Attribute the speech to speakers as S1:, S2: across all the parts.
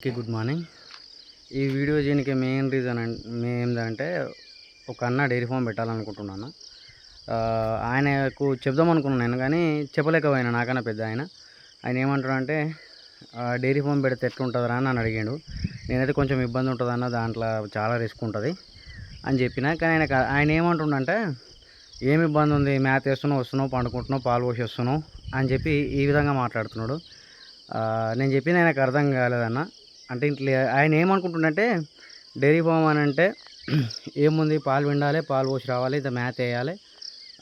S1: అందరికీ good morning. ఈ video చేయడానికి మెయిన్ రీజన్ ఏంటంటే ఒక అన్న డైరీ ఫామ్ పెట్టాలనుకుంటున్నాను. ఆయనకు చెప్దాం అనుకున్నాను నేను, కానీ చెప్పలేకపోయినా. నాకన్నా పెద్ద ఆయన ఏమంటాడంటే డైరీ ఫామ్ పెడితే ఎట్లుంటుందిరా అని నన్ను అడిగాడు. నేనైతే కొంచెం ఇబ్బంది ఉంటుందన్న, దాంట్లో చాలా రిస్క్ ఉంటుంది అని చెప్పిన. కానీ ఆయన ఏమంటుండంటే ఏమి ఇబ్బంది ఉంది, మ్యాథ్ వేస్తున్నావు, వస్తున్నావు, పండుకుంటున్నావు, పాలు పోసి వస్తున్నావు అని చెప్పి ఈ విధంగా మాట్లాడుతున్నాడు. నేను చెప్పింది ఆయనకు అర్థం కాలేదన్న. అంటే ఇట్లా ఆయన ఏమనుకుంటుండంటే డైరీ ఫామ్ అని అంటే ఏముంది, పాలు పిండాలి, పాలు పోసి రావాలి, ఇంత మ్యాథ్ వేయాలి,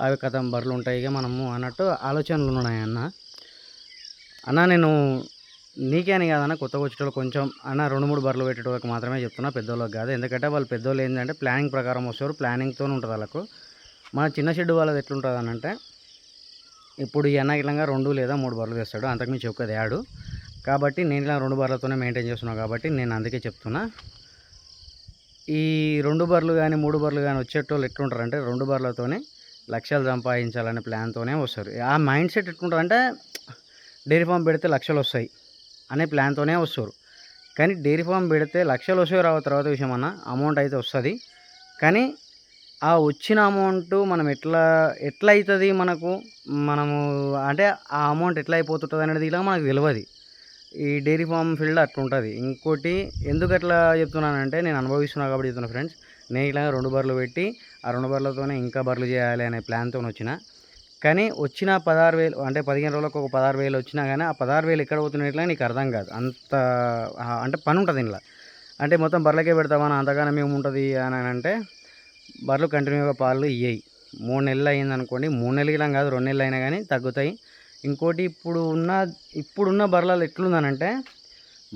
S1: అవి కథం బర్రెలు ఉంటాయి ఇక మనము అన్నట్టు ఆలోచనలు ఉన్నాయి అన్న. నేను నీకే అని కాదన్న, కొత్తగా వచ్చేటోళ్ళు కొంచెం అన్న 2-3 బర్రెలు పెట్టేటోళ్ళకి మాత్రమే చెప్తున్నా, పెద్దోళ్ళకి కాదు. ఎందుకంటే వాళ్ళు పెద్దోళ్ళు ఏంటంటే ప్లానింగ్ ప్రకారం వస్తారు, ప్లానింగ్తో ఉంటుంది వాళ్ళకు. మన చిన్న షెడ్ వాళ్ళది ఎట్లుంటుంది అని అంటే, ఇప్పుడు ఈ అన్న ఇట్లా 2 లేదా 3 బర్రెలు తెస్తాడు, అంతకుమించి ఒక్కది యాడు. కాబట్టి నేను ఇలా 2 బర్రెలతోనే మెయింటైన్ చేస్తున్నాను. కాబట్టి నేను అందుకే చెప్తున్నా, ఈ 2 బర్రెలు కానీ 3 బర్రెలు కానీ వచ్చేటోళ్ళు ఎట్లుంటారంటే 2 బర్రెలతోనే లక్షలు సంపాదించాలనే ప్లాన్తోనే వస్తారు. ఆ మైండ్ సెట్ ఎట్లుంటుందంటే డైరీ ఫామ్ పెడితే లక్షలు వస్తాయి అనే ప్లాన్తోనే వస్తారు. కానీ డైరీ ఫామ్ పెడితే లక్షలు వస్తాయి రావు తర్వాత విషయం అన్న, అమౌంట్ అయితే వస్తుంది. కానీ ఆ వచ్చిన అమౌంట్ మనం ఎట్లా అవుతుంది మనము అంటే ఆ అమౌంట్ ఎట్లా అయిపోతుంటుంది అనేది ఇలా మనకు తెలియదు. ఈ డైరీ ఫామ్ ఫీల్డ్ అట్లుంటుంది. ఇంకోటి ఎందుకు అట్లా చెప్తున్నానంటే నేను అనుభవిస్తున్నా కాబట్టి చెప్తున్నా ఫ్రెండ్స్. నేను ఇలా 2 బర్రెలు పెట్టి ఆ 2 బర్రెలతోనే ఇంకా బర్రెలు చేయాలి అనే ప్లాన్తో వచ్చిన. కానీ వచ్చిన 16,000 అంటే 15 రోజులకు ఒక 16,000 వచ్చినా కానీ ఆ 16,000 ఎక్కడ పోతున్నట్లా నీకు అర్థం కాదు. అంత అంటే పని ఉంటుంది ఇంట్లో. అంటే మొత్తం బర్రెలకే పెడతామని అంతగానం ఏముంటుంది అని అంటే, బర్రెలు కంటిన్యూగా పాలు ఇయ్యయి. 3 నెలలు అయిందనుకోండి, 3 నెలలు ఇలా కాదు 2 నెలలు అయినా కానీ తగ్గుతాయి. ఇంకోటి ఇప్పుడున్న బర్రెలు ఎట్లుందనంటే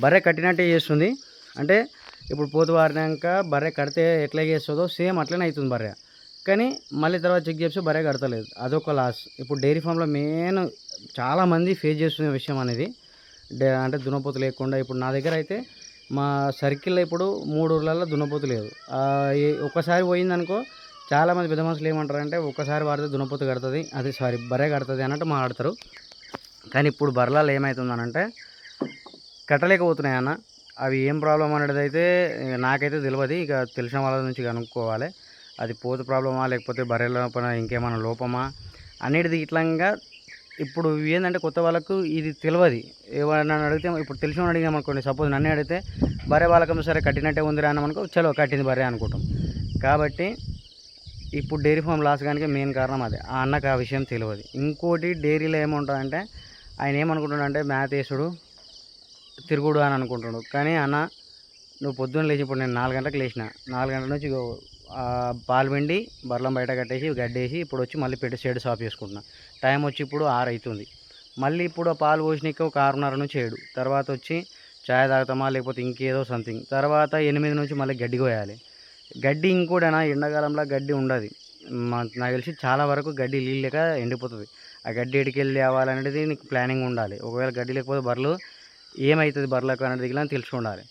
S1: బర్రె కట్టినట్టే చేస్తుంది. అంటే ఇప్పుడు పోతు వారినాక బర్రె కడితే ఎట్లా చేస్తుందో సేమ్ అట్లనే అవుతుంది బర్రె. కానీ మళ్ళీ తర్వాత చెక్ చేస్తే బర్రె కడతలేదు, అదొక లాస్. ఇప్పుడు డైరీ ఫామ్లో మెయిన్ చాలామంది ఫేస్ చేస్తున్న విషయం అనేది అంటే దున్నపోతు లేకుండా. ఇప్పుడు నా దగ్గర అయితే మా సర్కిల్లో ఇప్పుడు 3 ఊర్లలో దున్నపోతు లేదు. ఒక్కసారి పోయిందనుకో, చాలామంది పెద్ద మనుషులు ఏమంటారంటే ఒక్కసారి వాడితే దున్నపోతు కడుతుంది, అది బర్రె కడుతుంది అన్నట్టు మాట్లాడతారు. కానీ ఇప్పుడు బర్రెలలో ఏమవుతుందనంటే కట్టలేకపోతున్నాయి అన్న. అవి ఏం ప్రాబ్లం అనేది అయితే నాకైతే తెలియదు. ఇక తెలిసిన వాళ్ళ నుంచి కనుక్కోవాలి, అది పోతు ప్రాబ్లమా లేకపోతే బర్రె లోపల ఇంకేమైనా లోపమా అనేది. ఇట్లంగా ఇప్పుడు ఏంటంటే కొత్త వాళ్ళకు ఇది తెలియదు. ఏమన్నా అడిగితే, ఇప్పుడు తెలిసిన అడిగినాం అనుకోండి, సపోజ్ నన్నే అడిగితే బర్రె వాళ్ళకం సరే కట్టినట్టే ఉంది అన్నామనుకో, చలో కట్టింది బర్రె అనుకుంటాం. కాబట్టి ఇప్పుడు డైరీ ఫామ్ లాస్ కానీ మెయిన్ కారణం అదే. ఆ అన్నకు ఆ విషయం తెలియదు. ఇంకోటి డైరీలో ఏముంటుందంటే ఆయన ఏమనుకుంటాడంటే మ్యాథ్ వేసుడు తిరుగుడు అని అనుకుంటాడు. కానీ అన్న నువ్వు పొద్దున్న లేచి, ఇప్పుడు నేను 4 గంటలకు లేచిన, 4 గంటల నుంచి పాలు పిండి బర్రెలను బయట కట్టేసి గడ్డేసి ఇప్పుడు వచ్చి మళ్ళీ షెడ్ సాఫ్ చేసుకుంటున్నా. టైం వచ్చి ఇప్పుడు 6 అవుతుంది. మళ్ళీ ఇప్పుడు ఆ పాలు పోసినాక ఒక 6:30 నుంచి 7, తర్వాత వచ్చి చాయ్ తాగుతామా లేకపోతే ఇంకేదో సంథింగ్, తర్వాత 8 నుంచి మళ్ళీ గడ్డి కోయాలి. గడ్డి ఇంకోటేనా, ఎండాకాలంలో గడ్డి ఉండదు. నాకు తెలిసి చాలా వరకు గడ్డి నీళ్ళు లేక ఎండిపోతుంది. ఆ గడ్డి ఎడికెళ్ళి తేవాలనేది నీకు ప్లానింగ్ ఉండాలి. ఒకవేళ గడ్డి లేకపోతే బర్రెలు ఏమవుతుంది బర్రెలకు అనేది ఇలా తెలిసి ఉండాలి.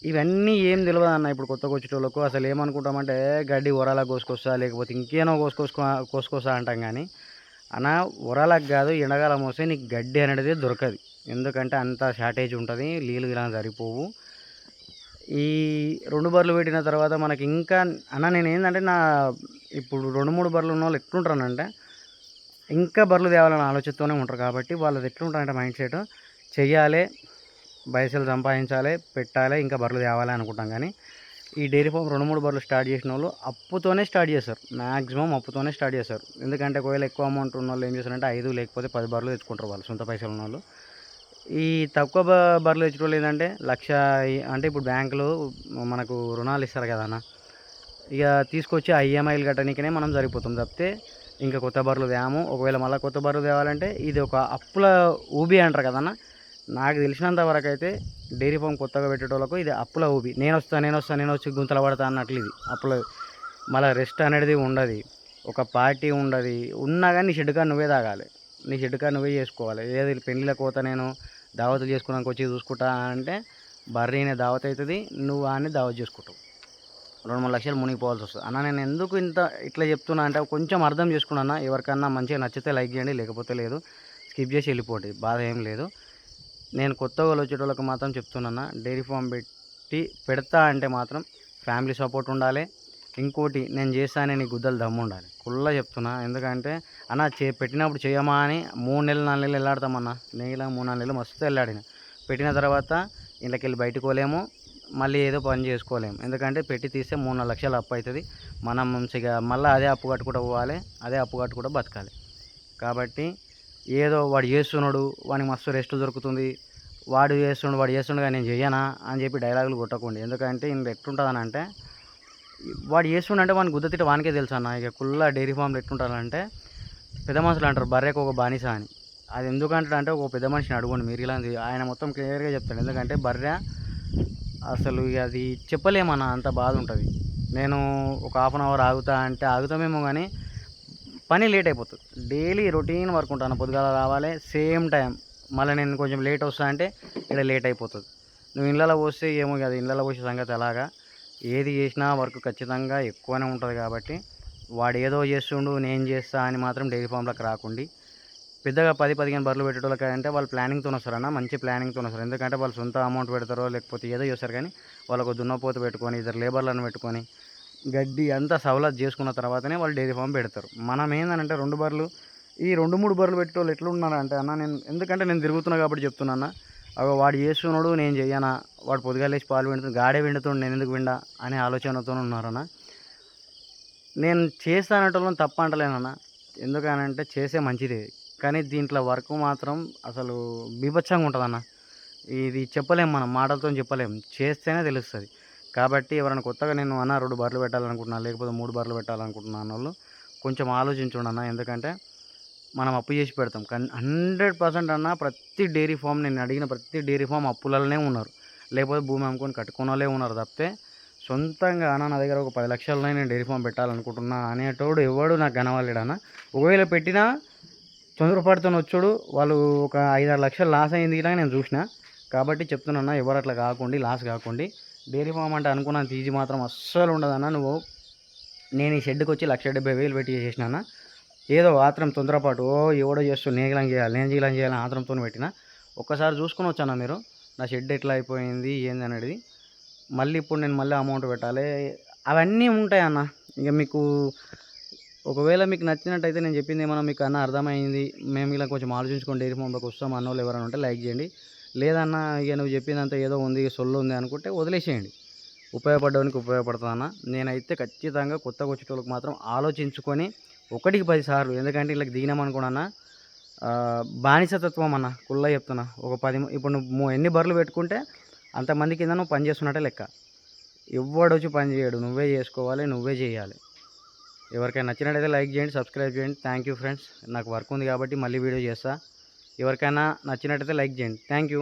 S1: ఇవన్నీ ఏం తెలియదు అన్న. ఇప్పుడు కొత్తగా వచ్చేటోళ్ళకు అసలు ఏమనుకుంటామంటే గడ్డి ఒరాలకు కోసుకొస్తా లేకపోతే ఇంకేనో కోసుకొస్తా అంటాం. కానీ అన్న ఒరాలకు కాదు, ఎండాకాలం వస్తే నీకు గడ్డి అనేది దొరకదు. ఎందుకంటే అంత షార్టేజ్ ఉంటుంది, నీళ్ళు ఇలా సరిపోవు. ఈ 2 బర్రెలు పెట్టిన తర్వాత మనకి ఇంకా అన్న నేను ఏంటంటే ఇప్పుడు 2-3 బర్రెలు ఉన్న వాళ్ళు ఎట్లుంటారనంటే ఇంకా బర్రెలు తేవాలనే ఆలోచనతోనే ఉంటారు. కాబట్టి వాళ్ళది ఎట్లుంటారంటే మైండ్ సెట్, చెయ్యాలి, పైసలు సంపాదించాలి, పెట్టాలి, ఇంకా బర్రెలు తేవాలి అనుకుంటాం. కానీ ఈ డైరీ ఫామ్ 2-3 బర్రెలు స్టార్ట్ చేసిన వాళ్ళు అప్పుతోనే స్టార్ట్ చేస్తారు. మ్యాక్సిమం అప్పుతోనే స్టార్ట్ చేస్తారు. ఎందుకంటే ఒకవేళ ఎక్కువ అమౌంట్ ఉన్న వాళ్ళు ఏం చేస్తారంటే 5 లేకపోతే 10 బర్రెలు తెచ్చుకుంటారు వాళ్ళు, సొంత పైసలు ఉన్న వాళ్ళు. ఈ తక్కువ బర్రెలు తెచ్చుకోవాలి ఏంటంటే 1,00,000 అంటే ఇప్పుడు బ్యాంకులో మనకు రుణాలు ఇస్తారు కదా అన్న, ఇక తీసుకొచ్చి ఆ ఈఎంఐలు కట్టడానికనే మనం సరిపోతాం తప్పితే ఇంకా కొత్త బర్రెలు తేము. ఒకవేళ మళ్ళీ కొత్త బర్రెలు తేవాలంటే ఇది ఒక అప్పుల ఊబి అంటారు కదన్న. నాకు తెలిసినంత వరకు అయితే డైరీ ఫామ్ కొత్తగా పెట్టేటోళ్ళకు ఇది అప్పుల ఊబి. నేను వచ్చి గుంతలు పడతా అన్నట్లు ఇది అప్పుల. మళ్ళీ రెస్ట్ అనేది ఉండదు, ఒక పార్టీ ఉండదు. ఉన్నా కానీ నీ షెడ్ కాడ నువ్వే తాగాలి, నీ షెడ్ కాడ నువ్వే చేసుకోవాలి. ఏది పెళ్ళిళ్ళకి పోతా నేను దావతులు చేసుకున్నాక వచ్చి చూసుకుంటా అంటే బర్రీనే దావత్ అవుతుంది, నువ్వు అని దావత్ చేసుకుంటావు, 2-3 లక్షలు మునిగిపోవాల్సి వస్తుంది. అన్న నేను ఎందుకు ఇట్లా చెప్తున్నా అంటే కొంచెం అర్థం చేసుకున్నా. ఎవరికన్నా మంచిగా నచ్చితే లైక్ చేయండి, లేకపోతే లేదు, స్కిప్ చేసి వెళ్ళిపోండి, బాధ ఏం లేదు. నేను కొత్తగా వచ్చేటోళ్ళకి మాత్రం చెప్తున్నా, డైరీ ఫామ్ పెడతా అంటే మాత్రం ఫ్యామిలీ సపోర్ట్ ఉండాలి. ఇంకోటి నేను చేస్తానే నీ గుద్దలు దమ్ము ఉండాలి. కుల్లా చెప్తున్నా. ఎందుకంటే అన్న పెట్టినప్పుడు చేయమా అని 3 నెలలు 4 నెలలు వెళ్ళాడతామన్నా. నేను ఇలా 3 4 నెలలు మస్తు వెళ్ళాడిన. పెట్టిన తర్వాత ఇంట్లోకెళ్ళి బయటకు పోలేము. మళ్ళీ ఏదో పని చేసుకోలేము. ఎందుకంటే పెట్టి తీస్తే 3 4 లక్షలు అప్పు అవుతుంది. మనం మంచిగా మళ్ళీ అదే అప్పు కట్టుకుంటూ పోవాలి. అదే అప్పు కట్టుకుంటూ బతకాలి. కాబట్టి ఏదో వాడు చేస్తున్నాడు, వానికి మస్తు రెస్ట్ దొరుకుతుంది, వాడు చేస్తుండగా నేను చెయ్యనా అని చెప్పి డైలాగులు కొట్టకండి. ఎందుకంటే ఇందులో ఎట్లుంటుందని అంటే, వాడు చేస్తుండంటే వానికి గుద్దతిట్ట వానికే తెలుసు అన్న. ఇక కుల్లా డైరీ ఫామ్లో ఎట్లుంటారంటే పెద్ద మనుషులు అంటారు బర్రెకు ఒక బానిస అని. అది ఎందుకంటాడంటే ఒక పెద్ద మనిషిని అడగండి మీరు ఇలాంటి, ఆయన మొత్తం క్లియర్గా చెప్తాడు. ఎందుకంటే బర్రె అసలు ఇక అది చెప్పలేమన్న, అంత బాధ ఉంటుంది. నేను ఒక హాఫ్ అన్ అవర్ ఆగుతా అంటే ఆగుతామేమో కానీ పని లేట్ అయిపోతుంది. డైలీ రొటీన్ వర్క్ ఉంటాను. పొద్దుగాల రావాలి సేమ్ టైం. మళ్ళీ నేను కొంచెం లేట్ వస్తా అంటే ఇక్కడ లేట్ అయిపోతుంది. నువ్వు ఇళ్ళలో పోస్తే ఏమో కదా, ఇళ్ళలో పోసే సంగతి అలాగా. ఏది చేసినా వర్క్ ఖచ్చితంగా ఎక్కువనే ఉంటుంది. కాబట్టి వాడు ఏదో చేస్తుండు నేను చేస్తా అని మాత్రం డైరీ ఫామ్లోకి రాకండి. పెద్దగా 10 15 బర్రెలు పెట్టేటోళ్ళకి అంటే వాళ్ళు ప్లానింగ్తో వస్తారన్న, మంచి ప్లానింగ్తో వస్తారు. ఎందుకంటే వాళ్ళు సొంత అమౌంట్ పెడతారో లేకపోతే ఏదో చేస్తారు. కానీ వాళ్ళకు దున్నపోతు పెట్టుకొని ఇద్దరు లేబర్లను పెట్టుకొని గడ్డి అంతా సవలత్ చేసుకున్న తర్వాతనే వాళ్ళు డైరీ ఫామ్ పెడతారు. మనం ఏంటంటే 2 బర్రెలు ఈ 2 3 బర్రెలు పెట్టేవాళ్ళు ఎట్లున్నారంటే అన్న, ఎందుకంటే నేను తిరుగుతున్నా కాబట్టి చెప్తున్నా. అగో వాడు చేస్తున్నాడు నేను చెయ్యనా, వాడు పొద్దుగాల లేచి పాలు పిండుతుంది, గాడే పిండుతుండు నేను ఎందుకు పిండా అనే ఆలోచనతో ఉన్నారన్న. నేను చేస్తానటోళ్ళని తప్ప అంటలేనన్న. ఎందుకనంటే చేసే మంచిదే. కానీ దీంట్లో వర్క్ మాత్రం అసలు బీభత్సంగా ఉంటుందన్న. ఇది చెప్పలేం, మనం మాటలతో చెప్పలేం, చేస్తేనే తెలుస్తుంది. కాబట్టి ఎవరైనా కొత్తగా నేను అన్న 2 బర్రెలు పెట్టాలనుకుంటున్నా లేకపోతే 3 బర్రెలు పెట్టాలనుకుంటున్నా అన్నోళ్ళు కొంచెం ఆలోచించండి అన్న. ఎందుకంటే మనం అప్పు చేసి పెడతాం. కానీ 100% అన్న ప్రతి డైరీ ఫామ్, నేను అడిగిన ప్రతి డైరీ ఫామ్ అప్పులలోనే ఉన్నారు. లేకపోతే భూమి అమ్ముకొని కట్టుకున్న వాళ్ళే ఉన్నారు తప్పితే సొంతంగా అన్న నా దగ్గర ఒక 10 లక్షలు ఉన్నాయి నేను డైరీ ఫామ్ పెట్టాలనుకుంటున్నా అనేటోడు ఎవడు నాకు కనవలేడన్న. ఒకవేళ పెట్టినా తొందరపాటుతో వచ్చాడు, వాళ్ళు ఒక 5 6 లక్షలు లాస్ అయింది ఇలా నేను చూసిన. కాబట్టి చెప్తున్నా, ఎవరు అట్లా కాకండి, లాస్ కాకండి. డైరీ ఫామ్ అంటే అనుకున్నంత ఈజీ మాత్రం అస్సలు ఉండదన్న. నేను ఈ షెడ్కి వచ్చి 1,70,000 పెట్టి చేసినా. ఏదో ఆత్రం తొందరపాటు ఎవడో చేస్తూ నేను ఇలా చేయాలని ఆత్రంతో పెట్టిన. ఒక్కసారి చూసుకొని వచ్చాను మీరు నా షెడ్ ఎట్లా అయిపోయింది ఏంది అనేది. మళ్ళీ ఇప్పుడు నేను మళ్ళీ అమౌంట్ పెట్టాలి, అవన్నీ ఉంటాయి అన్న. ఇక మీకు ఒకవేళ మీకు నచ్చినట్టయితే నేను చెప్పింది ఏమన్నా మీకు అన్న అర్థమైంది, మేము ఇలా కొంచెం ఆలోచించుకొని డైరీ ఫామ్లోకి వస్తాం అన్నోళ్ళు ఎవరైనా ఉంటే లైక్ చేయండి. లేదన్నా ఇక నువ్వు చెప్పిందంతా ఏదో ఉంది సొల్లు ఉంది అనుకుంటే వదిలేసేయండి. ఉపయోగపడడానికి ఉపయోగపడుతుంది అన్న. నేనైతే ఖచ్చితంగా కొత్తగా వచ్చేటోళ్ళకి మాత్రం ఆలోచించుకొని 1కి 10 సార్లు, ఎందుకంటే ఇలా దిగినామనుకోనన్నా బానిసతత్వం అన్న. కుల్లా చెప్తున్నా. ఒక 10 ఇప్పుడు నువ్వు ఎన్ని బర్రెలు పెట్టుకుంటే అంతమంది కింద నువ్వు పని చేస్తున్నట్టే లెక్క. ఎవ్వడొచ్చి పని చేయడు, నువ్వే చేసుకోవాలి, నువ్వే చేయాలి. ఎవరికైనా నచ్చినట్టయితే లైక్ చేయండి, సబ్స్క్రైబ్ చేయండి. Thank you friends. నాకు వర్క్ ఉంది కాబట్టి మళ్ళీ వీడియో చేస్తా. ఎవరికైనా నచ్చినట్టయితే లైక్ చేయండి. Thank you.